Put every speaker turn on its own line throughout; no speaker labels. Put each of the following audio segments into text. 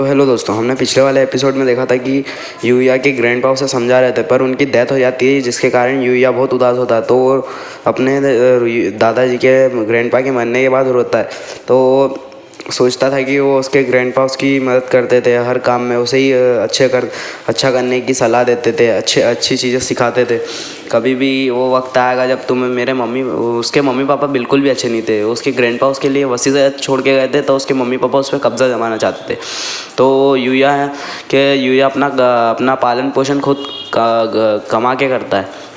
तो हेलो दोस्तों, हमने पिछले वाले एपिसोड में देखा था कि यूया के ग्रैंडपा उसे समझा रहे थे, पर उनकी डेथ हो जाती है जिसके कारण यूया बहुत उदास होता है। तो वो अपने दादाजी के ग्रैंडपा के मरने के बाद रोता है। तो वो सोचता था कि वो उसके ग्रैंडपा उसकी मदद करते थे हर काम में, उसे ही अच्छा करने की सलाह देते थे, अच्छी चीज़ें सिखाते थे। कभी भी वो वक्त आएगा जब तुम्हें उसके मम्मी पापा बिल्कुल भी अच्छे नहीं थे। उसके ग्रैंडपा उसके लिए वसीयत छोड़ के गए थे, तो उसके मम्मी पापा उस पर कब्जा जमाना चाहते थे। तो यूया अपना पालन पोषण खुद कमा के करता है।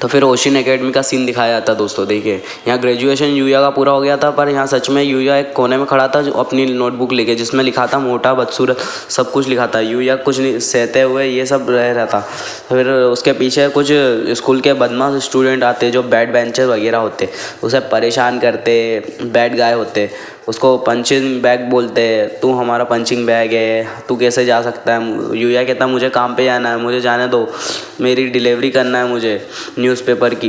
तो फिर ओशिन एकेडमी का सीन दिखाया जाता है दोस्तों। देखिए, यहाँ ग्रेजुएशन यूया का पूरा हो गया था, पर यहाँ सच में यूया एक कोने में खड़ा था जो अपनी नोटबुक लेके, जिसमें लिखा था मोटा बदसूरत, सब कुछ लिखा था। यूया कुछ नहीं सहते हुए ये सब रह रहा था। फिर उसके पीछे कुछ स्कूल के बदमाश स्टूडेंट आते जो बैड बेंचर वगैरह होते, उसे परेशान करते, बैड गाय होते। उसको पंचिंग बैग बोलते, तू हमारा पंचिंग बैग है, तू कैसे जा सकता है। यूया कहता मुझे काम पे जाना है, मुझे जाने दो, मेरी डिलीवरी करना है मुझे न्यूज़पेपर की।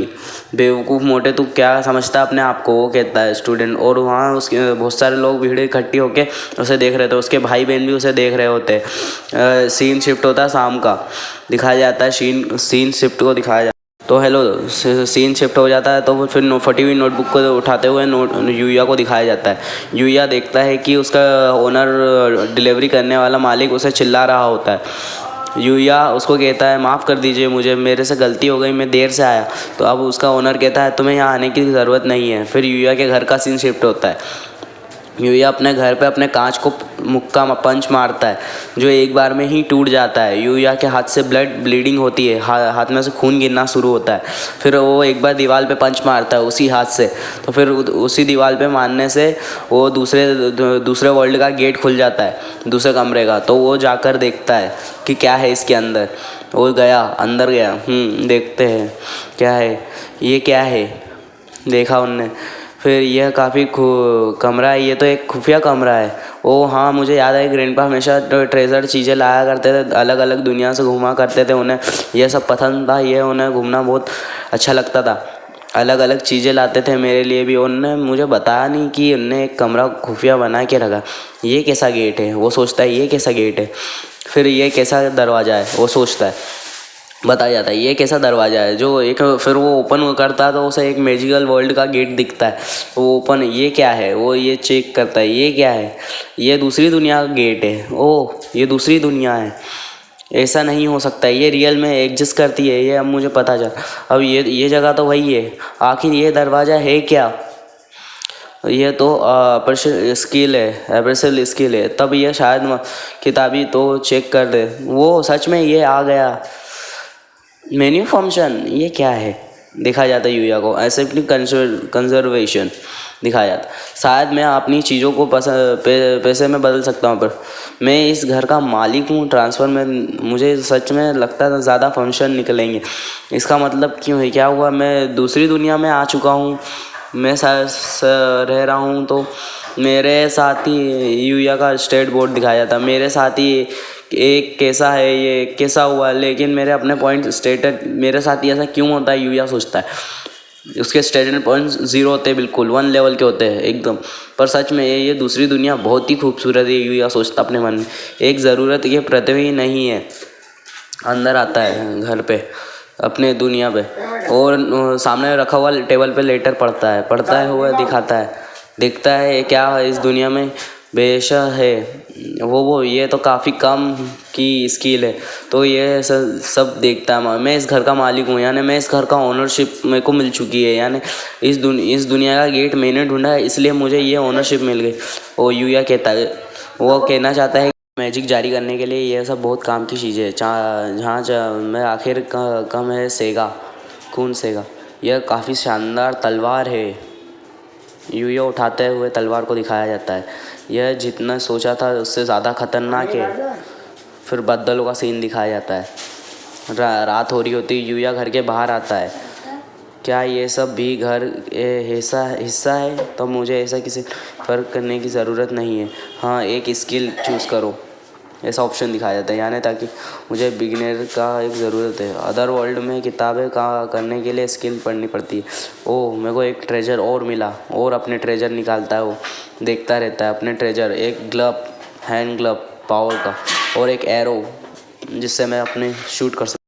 बेवकूफ़ मोटे, तू क्या समझता है अपने आप को, वो कहता है स्टूडेंट। और वहाँ उसके बहुत सारे लोग भीड़ इकट्ठी होके उसे देख रहे थे, उसके भाई बहन भी उसे देख रहे होते। सीन शिफ्ट होता है शाम का, दिखाया जाता है सीन शिफ्ट को दिखाया जाता है। तो हेलो, सीन शिफ्ट हो जाता है, तो वो फिर फटी हुई नोटबुक को उठाते हुए यूया को दिखाया जाता है। यूया देखता है कि उसका ओनर, डिलीवरी करने वाला मालिक उसे चिल्ला रहा होता है। यूया उसको कहता है माफ़ कर दीजिए मुझे, मेरे से गलती हो गई, मैं देर से आया। तो अब उसका ओनर कहता है तुम्हें यहाँ आने की ज़रूरत नहीं है। फिर यूया के घर का सीन शिफ्ट होता है। यूया अपने घर पे अपने कांच को मुक्का पंच मारता है, जो एक बार में ही टूट जाता है। यूया के हाथ से ब्लीडिंग होती है, हाथ में से खून गिरना शुरू होता है। फिर वो एक बार दीवार पे पंच मारता है उसी हाथ से, तो फिर उसी दीवार पे मारने से वो दूसरे वर्ल्ड का गेट खुल जाता है, दूसरे कमरे का। तो वो जाकर देखता है कि क्या है इसके अंदर। वो अंदर गया, देखते हैं क्या है, ये क्या है। देखा उनने, फिर यह काफ़ी कमरा है, ये तो एक खुफिया कमरा है। ओ हाँ, मुझे याद है ग्रैंडपा हमेशा ट्रेजर चीज़ें लाया करते थे, अलग अलग दुनिया से घूमा करते थे। उन्हें यह सब पसंद था, ये उन्हें घूमना बहुत अच्छा लगता था। अलग अलग चीज़ें लाते थे मेरे लिए भी। उन्होंने मुझे बताया नहीं कि उनने एक कमरा खुफिया बना के रखा। ये कैसा गेट है, वो सोचता है ये कैसा गेट है। फिर ये कैसा दरवाज़ा है, वो सोचता है। बताया जाता है ये कैसा दरवाज़ा है जो एक, फिर वो ओपन करता है तो उसे एक मैजिकल वर्ल्ड का गेट दिखता है। वो ओपन, ये क्या है, वो ये चेक करता है, ये क्या है, ये दूसरी दुनिया का गेट है। ओह, ये दूसरी दुनिया है, ऐसा नहीं हो सकता, ये रियल में एग्जिस्ट करती है, ये अब मुझे पता चला। अब ये जगह तो वही है, आखिर ये दरवाज़ा है क्या। ये तो एब्रेसिव स्किल है, तब ये शायद किताबी तो चेक कर दे। वो सच में ये आ गया मेन्यू फंक्शन, ये क्या है। देखा जाता है यूया को एसेप्टली कंजर्वेशन दिखाया जाता। शायद मैं अपनी चीज़ों को पैसे में बदल सकता हूँ, पर मैं इस घर का मालिक हूँ। ट्रांसफ़र में मुझे सच में लगता था ज़्यादा फंक्शन निकलेंगे। इसका मतलब क्यों है, क्या हुआ, मैं दूसरी दुनिया में आ चुका हूँ, मैं रह रहा हूँ। तो मेरे साथ ही यूया का स्टेट बोर्ड दिखाया था, मेरे साथ ही एक कैसा है, ये कैसा हुआ, लेकिन मेरे अपने पॉइंट स्टेटेड, मेरे साथ ही ऐसा क्यों होता है, यूया सोचता है। उसके स्टेटेड पॉइंट 0 होते हैं, बिल्कुल 1 लेवल के होते हैं एकदम। पर सच में ये दूसरी दुनिया बहुत ही खूबसूरत है, यूया सोचता अपने मन में। एक ज़रूरत ये पृथ्वी नहीं है, अंदर आता है घर पे, अपने दुनिया पे, और सामने रखा हुआ टेबल पे लेटर पढ़ता है हुआ दिखाता है, देखता है क्या है इस दुनिया में। बेशक है वो ये तो काफ़ी कम की स्किल है। तो ये सब देखता है, मैं इस घर का मालिक हूँ, यानी मैं इस घर का ओनरशिप मेरे को मिल चुकी है, यानी इस दुनिया का गेट मैंने ढूंढा है, इसलिए मुझे ये ओनरशिप मिल गई। वो यूया कहता है, वो कहना चाहता है मैजिक जारी करने के लिए ये सब बहुत काम की चीज़ें है। जहाँ मैं आखिर कम है सेगा, खून सेगा। यह काफ़ी शानदार तलवार है, यूया उठाते हुए तलवार को दिखाया जाता है। यह जितना सोचा था उससे ज़्यादा खतरनाक है। फिर बद्दलों का सीन दिखाया जाता है। रात हो रही होती, यूया घर के बाहर आता है। क्या ये सब भी घर हिस्सा है, तो मुझे ऐसा किसी फ़र्क करने की ज़रूरत नहीं है। हाँ, एक स्किल चूज़ करो, ऐसा ऑप्शन दिखाया जाता है, यानी ताकि मुझे बिगिनर का एक ज़रूरत है। अदर वर्ल्ड में किताबें का करने के लिए स्किल पढ़नी पड़ती है। ओह, मेरे को एक ट्रेजर और मिला, और अपने ट्रेजर निकालता है, वो देखता रहता है अपने ट्रेजर, एक ग्लव, हैंड ग्लव पावर का और एक एरो जिससे मैं अपने शूट कर सकता